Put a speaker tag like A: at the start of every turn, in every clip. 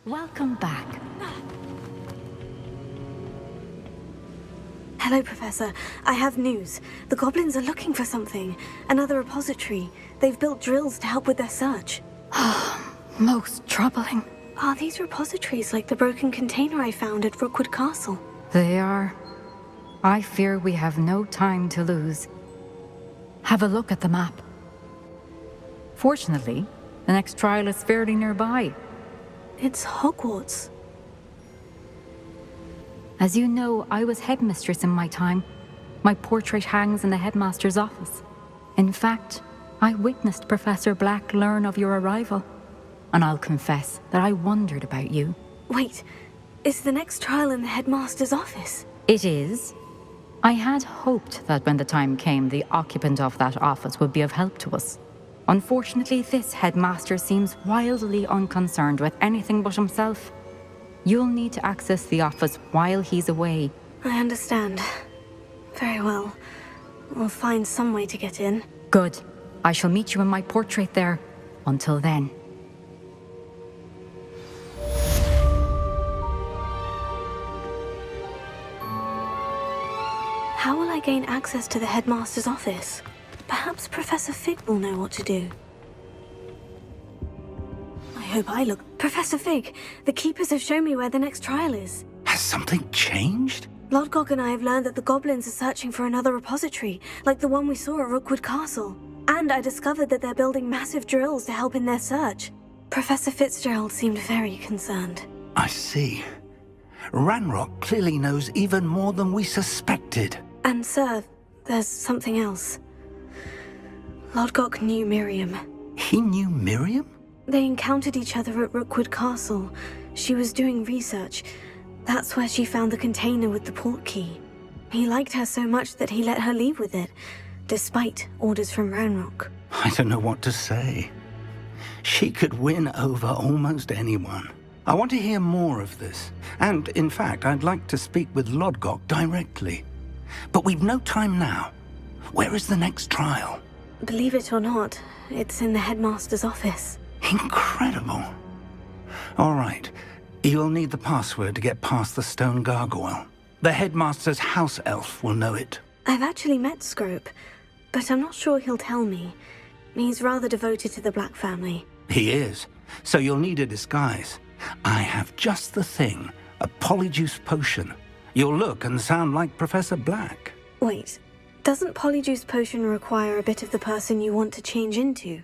A: Welcome back.
B: Hello, Professor. I have news. The goblins are looking for something. Another repository. They've built drills to help with their search.
A: Most troubling.
B: Are these repositories like the broken container I found at Rookwood Castle?
A: They are. I fear we have no time to lose. Have a look at the map. Fortunately, the next trial is fairly nearby.
B: It's Hogwarts.
A: As you know, I was headmistress in my time. My portrait hangs in the headmaster's office. In fact, I witnessed Professor Black learn of your arrival. And I'll confess that I wondered about you.
B: Wait, is the next trial in the headmaster's office?
A: It is. I had hoped that when the time came, the occupant of that office would be of help to us. Unfortunately, this headmaster seems wildly unconcerned with anything but himself. You'll need to access the office while he's away.
B: I understand. Very well. We'll find some way to get in.
A: Good. I shall meet you in my portrait there. Until then.
B: How will I gain access to the headmaster's office? Perhaps Professor Fig will know what to do. I hope I look... Professor Fig, the Keepers have shown me where the next trial is.
C: Has something changed?
B: Lodgok and I have learned that the goblins are searching for another repository, like the one we saw at Rookwood Castle. And I discovered that they're building massive drills to help in their search. Professor Fitzgerald seemed very concerned.
C: I see. Ranrock clearly knows even more than we suspected.
B: And sir, there's something else. Lodgok knew Miriam.
C: He knew Miriam?
B: They encountered each other at Rookwood Castle. She was doing research. That's where she found the container with the port key. He liked her so much that he let her leave with it, despite orders from Ranrock.
C: I don't know what to say. She could win over almost anyone. I want to hear more of this. And, in fact, I'd like to speak with Lodgok directly. But we've no time now. Where is the next trial?
B: Believe it or not, it's in the headmaster's office.
C: Incredible. All right. You'll need the password to get past the stone gargoyle. The headmaster's house elf will know it.
B: I've actually met Scrope, but I'm not sure he'll tell me. He's rather devoted to the Black family.
C: He is. So you'll need a disguise. I have just the thing. A polyjuice potion. You'll look and sound like Professor Black.
B: Wait, doesn't Polyjuice Potion require a bit of the person you want to change into?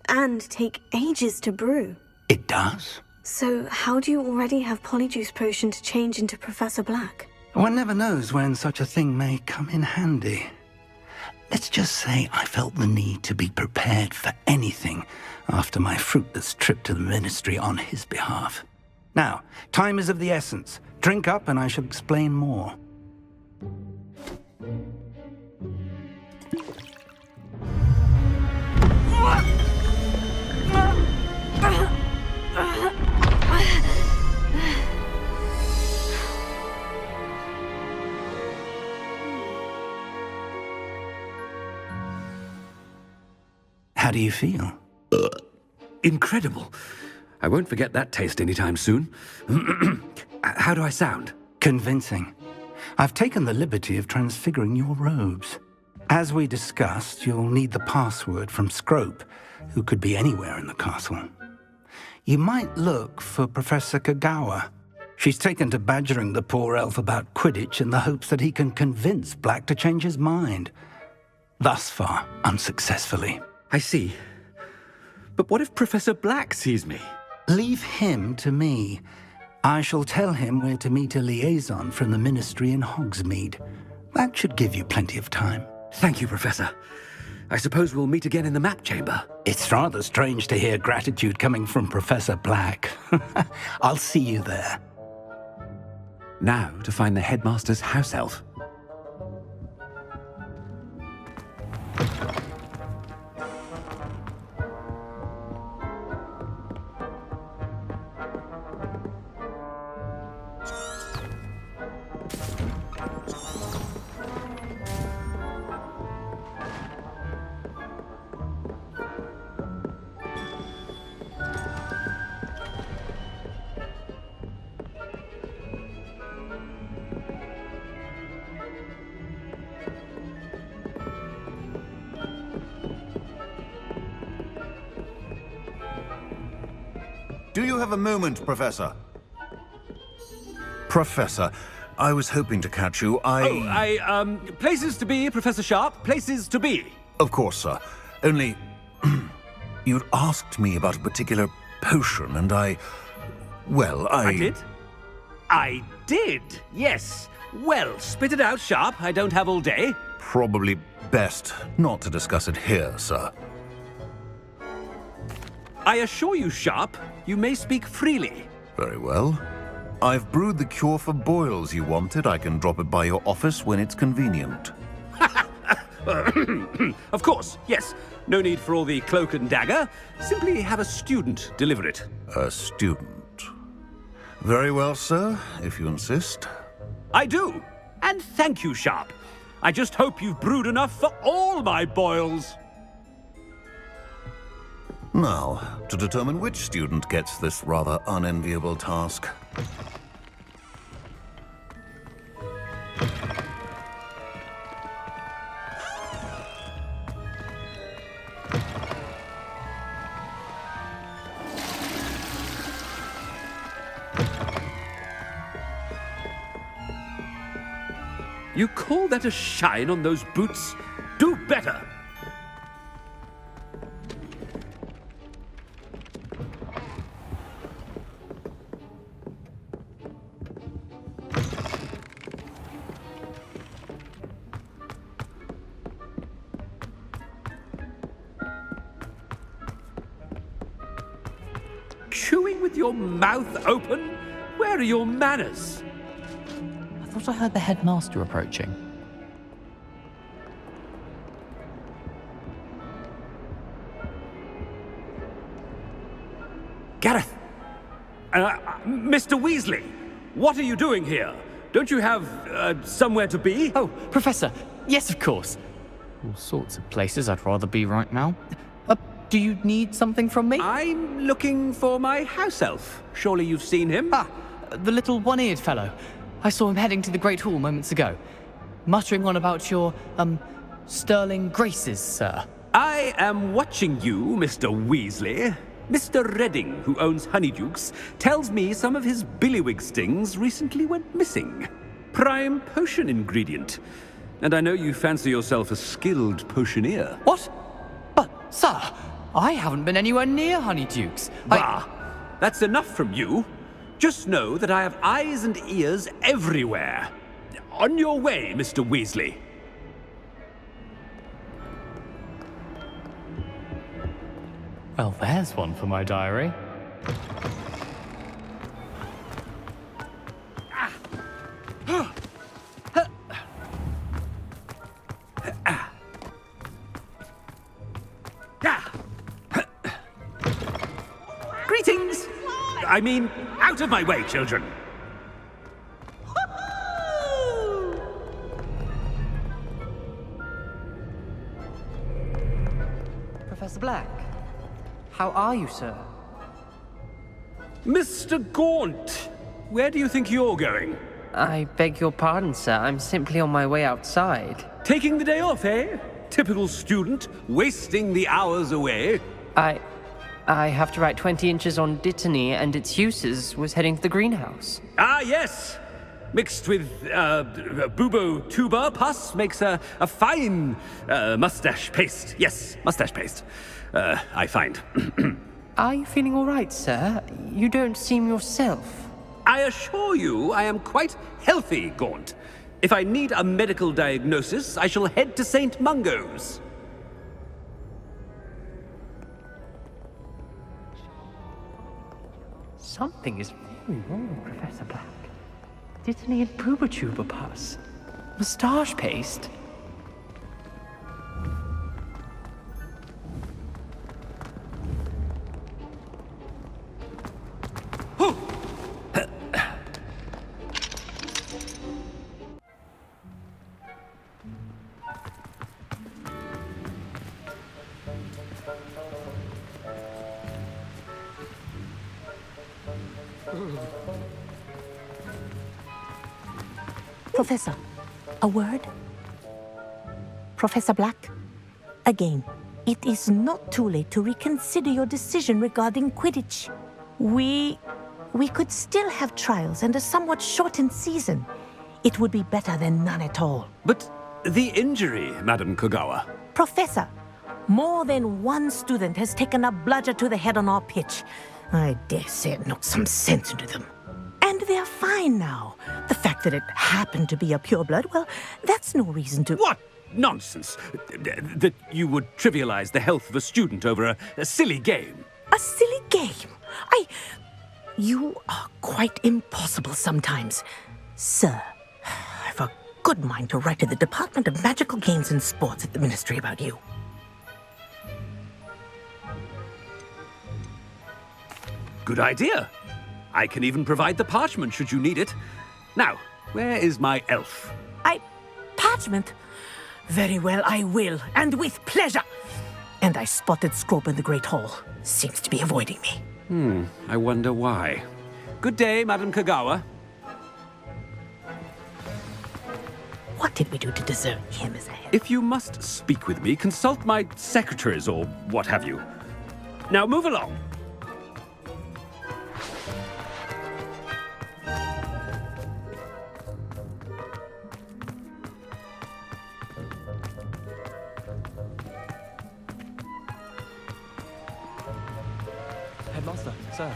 B: And take ages to brew?
C: It does?
B: So how do you already have Polyjuice Potion to change into Professor Black?
C: One never knows when such a thing may come in handy. Let's just say I felt the need to be prepared for anything after my fruitless trip to the ministry on his behalf. Now, time is of the essence. Drink up and I shall explain more. How do you feel?
D: Incredible. I won't forget that taste anytime soon. How do I sound?
C: Convincing. I've taken the liberty of transfiguring your robes. As we discussed, you'll need the password from Scrope, who could be anywhere in the castle. You might look for Professor Kagawa. She's taken to badgering the poor elf about Quidditch in the hopes that he can convince Black to change his mind. Thus far, unsuccessfully.
D: I see. But what if Professor Black sees me?
C: Leave him to me. I shall tell him where to meet a liaison from the ministry in Hogsmeade. That should give you plenty of time.
D: Thank you, Professor. I suppose we'll meet again in the map chamber.
C: It's rather strange to hear gratitude coming from Professor Black. I'll see you there.
D: Now to find the headmaster's house elf.
E: Do you have a moment, Professor? Professor, I was hoping to catch you.
D: Places to be, Professor Sharp, places to be.
E: Of course, sir. Only... you'd asked me about a particular potion, and I
D: did? I did, yes. Well, spit it out, Sharp. I don't have all day.
E: Probably best not to discuss it here, sir.
D: I assure you, Sharp, you may speak freely.
E: Very well. I've brewed the cure for boils you wanted. I can drop it by your office when it's convenient.
D: Of course, yes. No need for all the cloak and dagger. Simply have a student deliver it.
E: A student. Very well, sir, if you insist.
D: I do. And thank you, Sharp. I just hope you've brewed enough for all my boils.
E: Now, to determine which student gets this rather unenviable task.
D: You call that a shine on those boots? Do better! Chewing with your mouth open? Where are your manners?
F: I thought I heard the headmaster approaching.
D: Gareth! Mr. Weasley! What are you doing here? Don't you have, somewhere to be?
F: Oh, Professor! Yes, of course. All sorts of places I'd rather be right now. Do you need something from me?
D: I'm looking for my house elf. Surely you've seen him?
F: Ah, the little one-eared fellow. I saw him heading to the Great Hall moments ago, muttering on about your, sterling graces, sir.
D: I am watching you, Mr. Weasley. Mr. Redding, who owns Honeydukes, tells me some of his billywig stings recently went missing. Prime potion ingredient. And I know you fancy yourself a skilled potioneer.
F: What? But, sir, I haven't been anywhere near Honeydukes.
D: Bah! That's enough from you. Just know that I have eyes and ears everywhere. On your way, Mr. Weasley.
F: Well, there's one for my diary.
D: Greetings! I mean, out of my way, children!
G: Professor Black, how are you, sir?
D: Mr. Gaunt, where do you think you're going?
G: I beg your pardon, sir. I'm simply on my way outside.
D: Taking the day off, eh? Typical student, wasting the hours away.
G: I have to write 20 inches on Dittany and its uses. Was heading to the greenhouse.
D: Ah, yes! Mixed with, bubo tuba pus makes a fine, mustache paste. Yes, mustache paste. I find.
G: Are you feeling all right, sir? You don't seem yourself.
D: I assure you I am quite healthy, Gaunt. If I need a medical diagnosis, I shall head to St. Mungo's.
G: Something is very wrong, Professor Black. Dittany and Pooba pus. Moustache paste.
H: Professor, a word? Professor Black, again, it is not too late to reconsider your decision regarding Quidditch. We could still have trials and a somewhat shortened season. It would be better than none at all.
D: But the injury, Madam Kogawa.
H: Professor, more than one student has taken a bludger to the head on our pitch. I dare say it knocked some sense into them. And they're fine now. The fact that it happened to be a pureblood, well, that's no reason to...
D: What nonsense! That you would trivialize the health of a student over a silly game.
H: A silly game? You are quite impossible sometimes. Sir, I've a good mind to write to the Department of Magical Games and Sports at the Ministry about you.
D: Good idea. I can even provide the parchment should you need it. Now, where is my elf?
H: Parchment? Very well, I will, and with pleasure. And I spotted Scrope in the Great Hall. Seems to be avoiding me.
D: I wonder why. Good day, Madam Kogawa.
H: What did we do to deserve him as a head?
D: If you must speak with me, consult my secretaries or what have you. Now move along.
F: Headmaster, sir.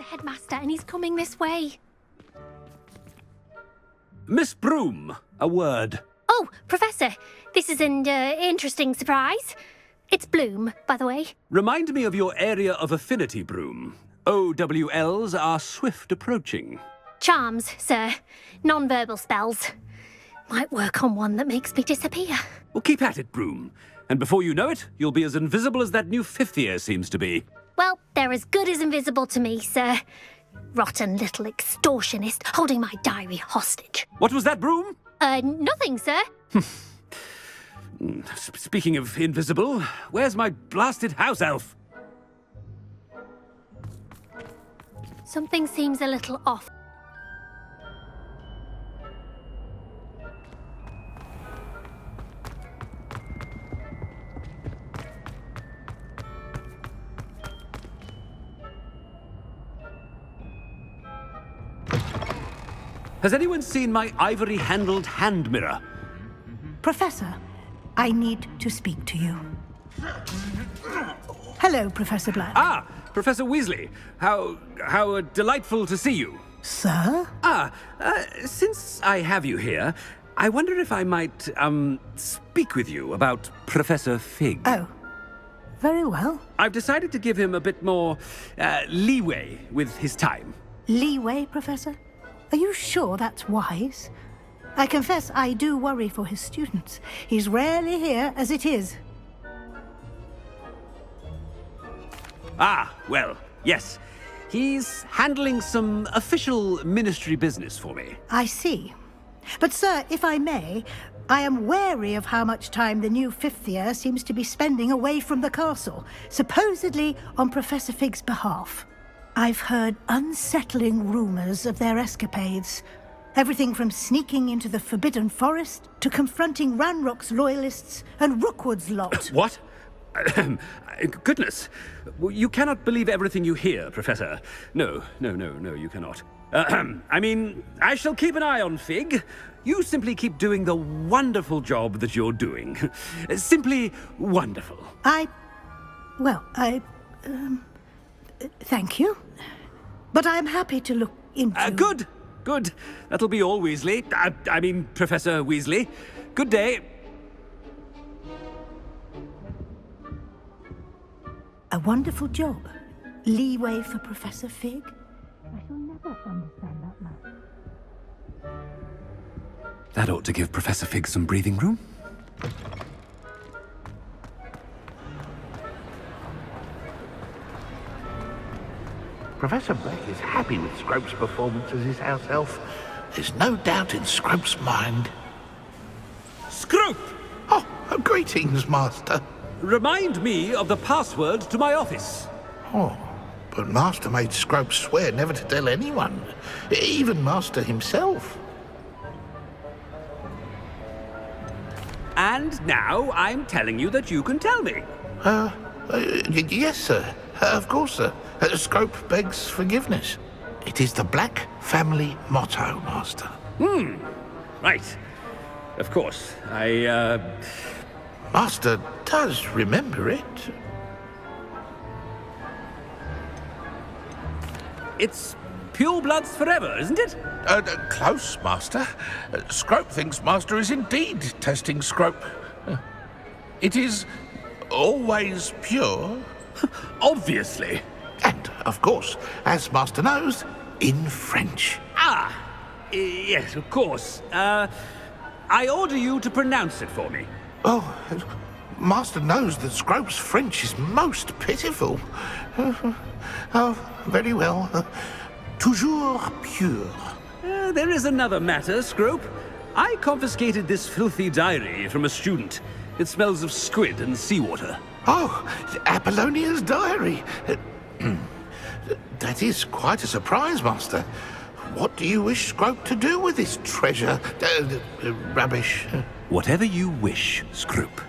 I: Headmaster, and he's coming this way.
D: Miss Broom, a word.
I: Oh, Professor, this is an interesting surprise. It's Bloom, by the way.
D: Remind me of your area of affinity, Broom. OWLs are swift approaching.
I: Charms, sir. Non-verbal spells. Might work on one that makes me disappear.
D: Well, keep at it, Broom. And before you know it, you'll be as invisible as that new fifth year seems to be.
I: Well, they're as good as invisible to me, sir. Rotten little extortionist holding my diary hostage.
D: What was that, Broom?
I: Nothing, sir.
D: Speaking of invisible, where's my blasted house elf?
I: Something seems a little off.
D: Has anyone seen my ivory-handled hand mirror?
J: Professor, I need to speak to you. Hello, Professor Black.
D: Ah, Professor Weasley. How delightful to see you.
J: Sir?
D: Since I have you here, I wonder if I might, speak with you about Professor Fig.
J: Oh, very well.
D: I've decided to give him a bit more, leeway with his time.
J: Leeway, Professor? Are you sure that's wise? I confess I do worry for his students. He's rarely here as it is.
D: Ah, well, yes. He's handling some official ministry business for me.
J: I see. But, sir, if I may, I am wary of how much time the new fifth year seems to be spending away from the castle, supposedly on Professor Fig's behalf. I've heard unsettling rumors of their escapades. Everything from sneaking into the Forbidden Forest to confronting Ranrock's loyalists and Rookwood's lot.
D: What? Goodness. You cannot believe everything you hear, Professor. No, you cannot. I mean, I shall keep an eye on Fig. You simply keep doing the wonderful job that you're doing. Simply wonderful.
J: Thank you. But I'm happy to look into...
D: Good. That'll be all, Weasley. I mean, Professor Weasley. Good day.
J: A wonderful job. Leeway for Professor Fig? I shall never understand that man.
D: That ought to give Professor Fig some breathing room.
K: Professor Black is happy with Scrope's performance as his house elf. There's no doubt in Scrope's mind.
D: Scrope!
K: Oh, greetings, Master.
D: Remind me of the password to my office.
K: Oh, but Master made Scrope swear never to tell anyone, even Master himself.
D: And now I'm telling you that you can tell me.
K: Yes, sir. Of course, sir. Scrope begs forgiveness. It is the Black family motto, Master.
D: Right. Of course.
K: Master does remember it.
D: It's pure bloods forever, isn't it?
K: Close, Master. Scrope thinks Master is indeed testing Scrope. It is always pure.
D: Obviously.
K: And, of course, as Master knows, in French.
D: Yes, of course. I order you to pronounce it for me.
K: Oh, Master knows that Scrope's French is most pitiful. Oh, very well. Toujours pure.
D: There is another matter, Scrope. I confiscated this filthy diary from a student. It smells of squid and seawater.
K: Oh, Apollonia's diary. That is quite a surprise, Master. What do you wish Scrope to do with this treasure? Rubbish.
D: Whatever you wish, Scrope.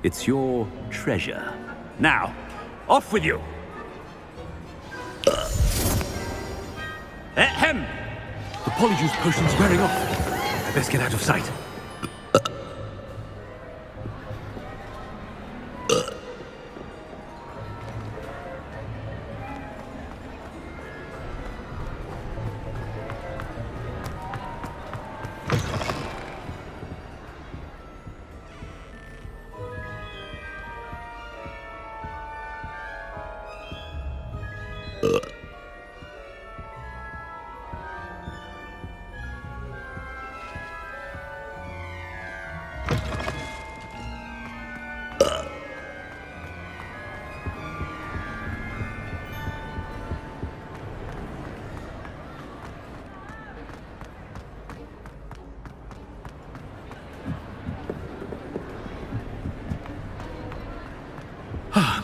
D: It's your treasure. Now, off with you. Ahem! The polyjuice potion's wearing off. I best get out of sight.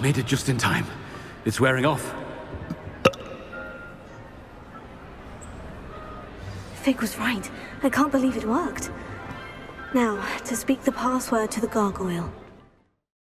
D: Made it just in time. It's wearing off.
B: Fig was right. I can't believe it worked. Now, to speak the password to the gargoyle.